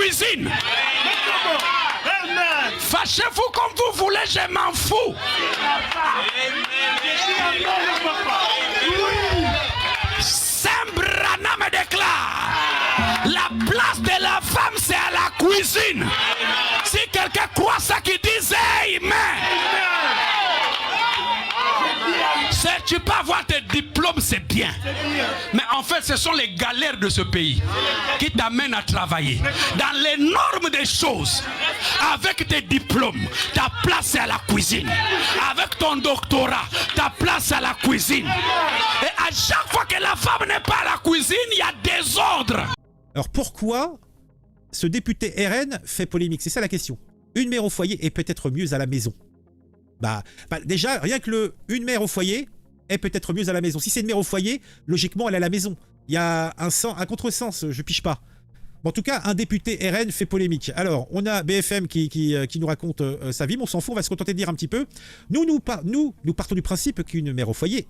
cuisine. Fâchez-vous comme vous voulez, je m'en fous. Saint Branham déclare, la place de la femme c'est à la cuisine. Si quelqu'un croit ça qui dit amen. Tu peux avoir tes diplômes, c'est bien. Mais en fait, ce sont les galères de ce pays qui t'amènent à travailler. Dans les normes des choses, avec tes diplômes, ta place c'est à la cuisine. Avec ton doctorat, ta place c'est à la cuisine. Et à chaque fois que la femme n'est pas à la cuisine, il y a désordre. Alors pourquoi ce député RN fait polémique? C'est ça la question. Une mère au foyer est peut-être mieux à la maison. Bah, déjà, rien que une mère au foyer est peut-être mieux à la maison. Si c'est une mère au foyer, logiquement, elle est à la maison. Il y a un contresens, je piche pas. Bon, en tout cas, un député RN fait polémique. Alors, on a BFM qui nous raconte sa vie, mais on s'en fout, on va se contenter de dire un petit peu. Nous partons du principe qu'une mère au foyer,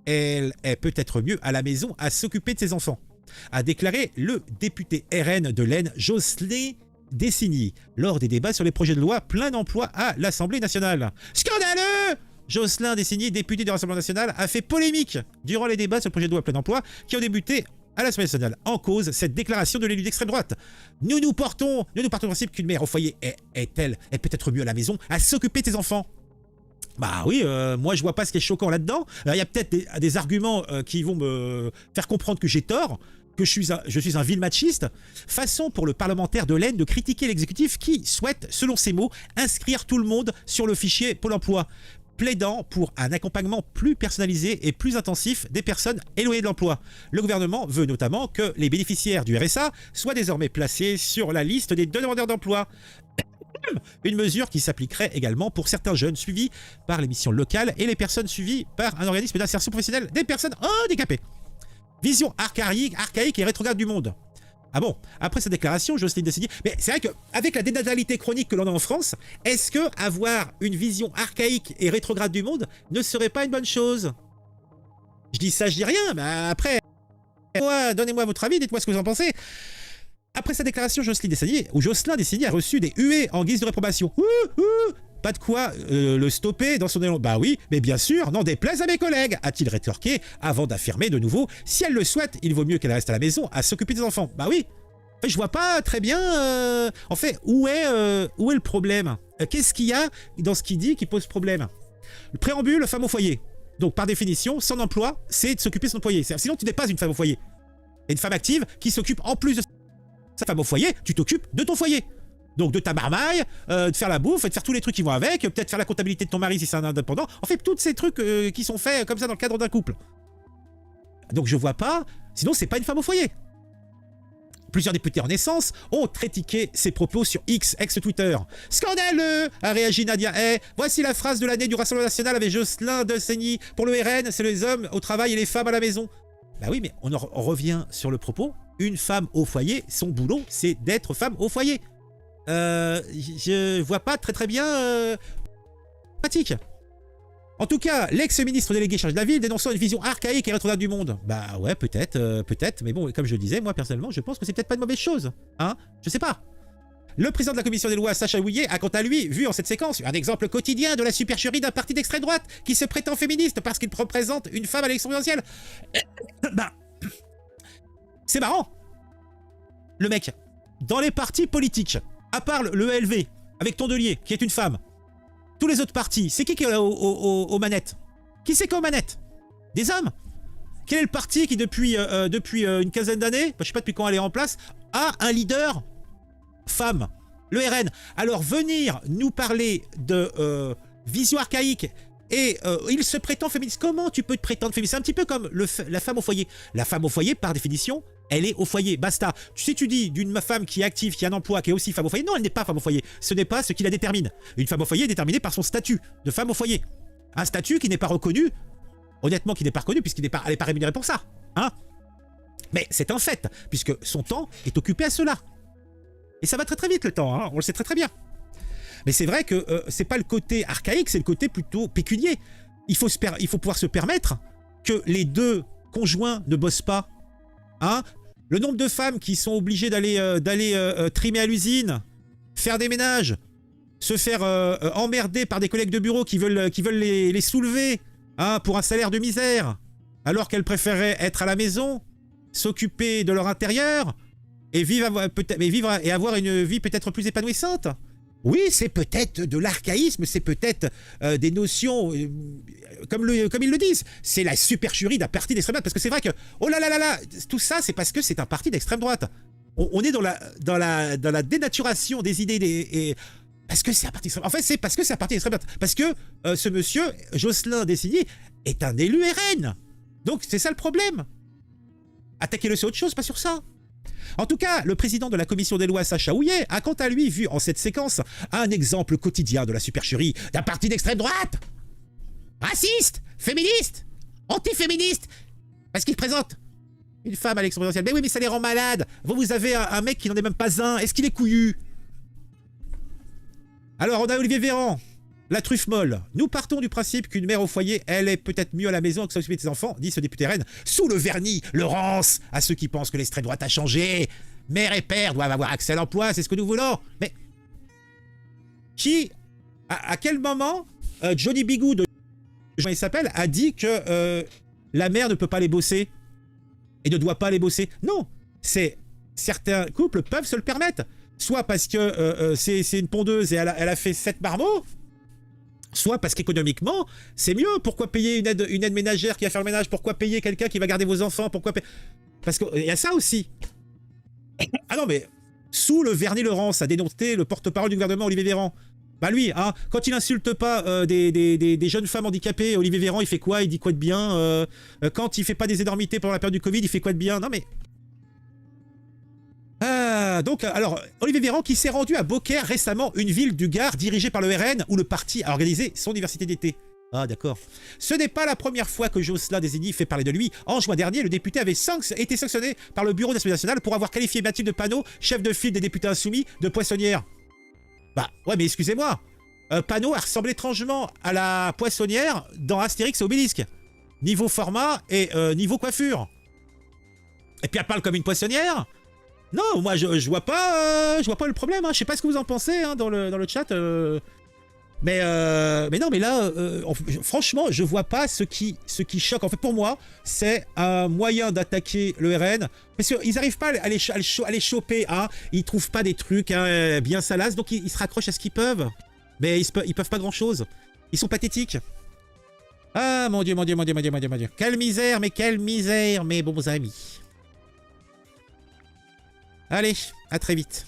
elle est peut-être mieux à la maison à s'occuper de ses enfants, a déclaré le député RN de l'Aisne, Jocelyne Dessigny, lors des débats sur les projets de loi plein d'emploi à l'Assemblée nationale. Scandaleux! Jocelyne Dessigny, député de l'Assemblée nationale, a fait polémique durant les débats sur le projet de loi plein d'emploi qui ont débuté à l'Assemblée nationale. En cause, cette déclaration de l'élu d'extrême droite. Nous partons du principe qu'une mère au foyer est peut-être mieux à la maison à s'occuper de ses enfants. Bah oui, moi je vois pas ce qui est choquant là-dedans. Il y a peut-être des arguments qui vont me faire comprendre que j'ai tort, que je suis un vil machiste. Façon pour le parlementaire de l'Aisne de critiquer l'exécutif qui souhaite, selon ses mots, inscrire tout le monde sur le fichier Pôle emploi, plaidant pour un accompagnement plus personnalisé et plus intensif des personnes éloignées de l'emploi. Le gouvernement veut notamment que les bénéficiaires du RSA soient désormais placés sur la liste des demandeurs d'emploi. Une mesure qui s'appliquerait également pour certains jeunes suivis par les missions locales et les personnes suivies par un organisme d'insertion professionnelle des personnes handicapées. Vision archaïque et rétrograde du monde. Ah bon, après cette déclaration, Jocelyne Dessigny, mais c'est vrai qu'avec la dénatalité chronique que l'on a en France, est-ce que avoir une vision archaïque et rétrograde du monde ne serait pas une bonne chose? Je dis ça, je dis rien, mais après, donnez-moi votre avis, dites-moi ce que vous en pensez. Après sa déclaration, Jocelyne Dessigny a reçu des huées en guise de réprobation. Pas de quoi le stopper dans son élan. Bah oui, mais bien sûr, n'en déplaise à mes collègues, a-t-il rétorqué avant d'affirmer de nouveau, si elle le souhaite, il vaut mieux qu'elle reste à la maison à s'occuper des enfants. Bah oui, je vois pas très bien, en fait, où est le problème? Qu'est-ce qu'il y a dans ce qu'il dit qui pose problème? Le préambule, femme au foyer. Donc par définition, son emploi, c'est de s'occuper de son foyer. Sinon, tu n'es pas une femme au foyer. Et une femme active qui s'occupe en plus de sa femme au foyer, tu t'occupes de ton foyer. Donc de ta marmaille, de faire la bouffe, de faire tous les trucs qui vont avec, peut-être faire la comptabilité de ton mari si c'est un indépendant. En fait, tous ces trucs qui sont faits comme ça dans le cadre d'un couple. Donc je vois pas, sinon c'est pas une femme au foyer. Plusieurs députés en naissance ont critiqué ses propos sur X, ex-Twitter. Scandaleux, a réagi Nadia Hay. Voici la phrase de l'année du Rassemblement national avec Jocelyne Dessigny. Pour le RN, c'est les hommes au travail et les femmes à la maison. Bah oui, mais on revient sur le propos. Une femme au foyer, son boulot, c'est d'être femme au foyer. Je vois pas très bien pratique. En tout cas, l'ex-ministre délégué chargé de la ville dénonçant une vision archaïque et rétrograde du monde. Bah ouais, peut-être, mais bon, comme je le disais, moi personnellement, je pense que c'est peut-être pas une mauvaise chose, hein. Je sais pas. Le président de la commission des lois, Sacha Houlier, a quant à lui vu en cette séquence un exemple quotidien de la supercherie d'un parti d'extrême droite qui se prétend féministe parce qu'il représente une femme à l'élection présidentielle. Bah, c'est marrant. Le mec, dans les partis politiques, à part le ELV, avec Tondelier, qui est une femme, tous les autres partis, c'est qui est aux manettes? Qui c'est qui est aux manettes? Des hommes? Quel est le parti qui, depuis une quinzaine d'années, je sais pas depuis quand elle est en place, a un leader femme? Le RN. Alors venir nous parler de vision archaïque et il se prétend féministe. Comment tu peux te prétendre féministe? C'est un petit peu comme la femme au foyer. La femme au foyer, par définition, elle est au foyer, basta. Si tu dis d'une femme qui est active, qui a un emploi, qui est aussi femme au foyer, non, elle n'est pas femme au foyer. Ce n'est pas ce qui la détermine. Une femme au foyer est déterminée par son statut de femme au foyer. Un statut qui n'est pas reconnu, honnêtement qui n'est pas reconnu, puisqu'elle n'est pas rémunérée pour ça. Hein? Mais c'est un fait, puisque son temps est occupé à cela. Et ça va très vite le temps, hein, on le sait très bien. Mais c'est vrai que c'est pas le côté archaïque, c'est le côté plutôt pécunier. Il faut pouvoir se permettre que les deux conjoints ne bossent pas. Hein? Le nombre de femmes qui sont obligées d'aller trimer à l'usine, faire des ménages, se faire emmerder par des collègues de bureau qui veulent les soulever hein, pour un salaire de misère, alors qu'elles préféraient être à la maison, s'occuper de leur intérieur et vivre et avoir une vie peut-être plus épanouissante. Oui, c'est peut-être de l'archaïsme, c'est peut-être des notions, comme ils le disent, c'est la supercherie d'un parti d'extrême droite. Parce que c'est vrai que, oh là là là là, tout ça, c'est parce que c'est un parti d'extrême droite. On est dans la dénaturation des idées, parce que c'est un parti d'extrême droite. En fait, c'est parce que c'est un parti d'extrême droite. Parce que ce monsieur, Jocelyn Dessigny, est un élu RN. Donc, c'est ça le problème. Attaquez-le sur autre chose, pas sur ça. En tout cas, le président de la commission des lois, Sacha Houillet, a quant à lui vu en cette séquence un exemple quotidien de la supercherie d'un parti d'extrême droite. Raciste, féministe, anti-féministe, parce qu'il présente une femme à l'élection présidentielle. Mais oui, mais ça les rend malades. Vous avez un mec qui n'en est même pas un. Est-ce qu'il est couillu? Alors, on a Olivier Véran, la truffe molle. Nous partons du principe qu'une mère au foyer, elle est peut-être mieux à la maison que s'occuper de ses enfants, dit ce député RN, sous le vernis, Laurence, à ceux qui pensent que l'extrême droite a changé. Mère et père doivent avoir accès à l'emploi, c'est ce que nous voulons. Mais à quel moment Johnny Bigoud, il s'appelle, a dit que la mère ne peut pas aller bosser et ne doit pas aller bosser? Non, certains couples peuvent se le permettre. Soit parce que c'est une pondeuse et elle a fait 7 marmots, soit parce qu'économiquement, c'est mieux. Pourquoi payer une aide ménagère qui va faire le ménage? Pourquoi payer quelqu'un qui va garder vos enfants? Parce qu'il y a ça aussi. Ah non, mais sous le vernis Laurence a dénoncé le porte-parole du gouvernement, Olivier Véran. Bah lui, hein, quand il insulte pas des jeunes femmes handicapées, Olivier Véran, il fait quoi? Il dit quoi de bien? Quand il fait pas des énormités pendant la période du Covid, il fait quoi de bien? Non mais... donc, alors, Olivier Véran qui s'est rendu à Beaucaire récemment, une ville du Gard dirigée par le RN, où le parti a organisé son université d'été. Ah, d'accord. Ce n'est pas la première fois que Jocelyn Dessigny fait parler de lui. En juin dernier, le député avait été sanctionné par le bureau de l'Assemblée nationale pour avoir qualifié Mathilde Panot, chef de file des députés insoumis, de poissonnière. Bah, ouais, mais excusez-moi. Panot a ressemblé étrangement à la poissonnière dans Astérix et Obélisque. Niveau format et niveau coiffure. Et puis elle parle comme une poissonnière. Non, moi je vois pas le problème. Hein. Je sais pas ce que vous en pensez hein, dans le chat. Mais non, mais là, franchement, je vois pas ce qui choque. En fait, pour moi, c'est un moyen d'attaquer le RN parce qu'ils n'arrivent pas à les choper. Hein. Ils trouvent pas des trucs hein, bien salaces, donc ils se raccrochent à ce qu'ils peuvent. Mais ils peuvent pas grand chose. Ils sont pathétiques. Ah mon Dieu, mon Dieu, mon Dieu, mon Dieu, mon Dieu, mon Dieu. Quelle misère, mes bons amis. Allez, à très vite.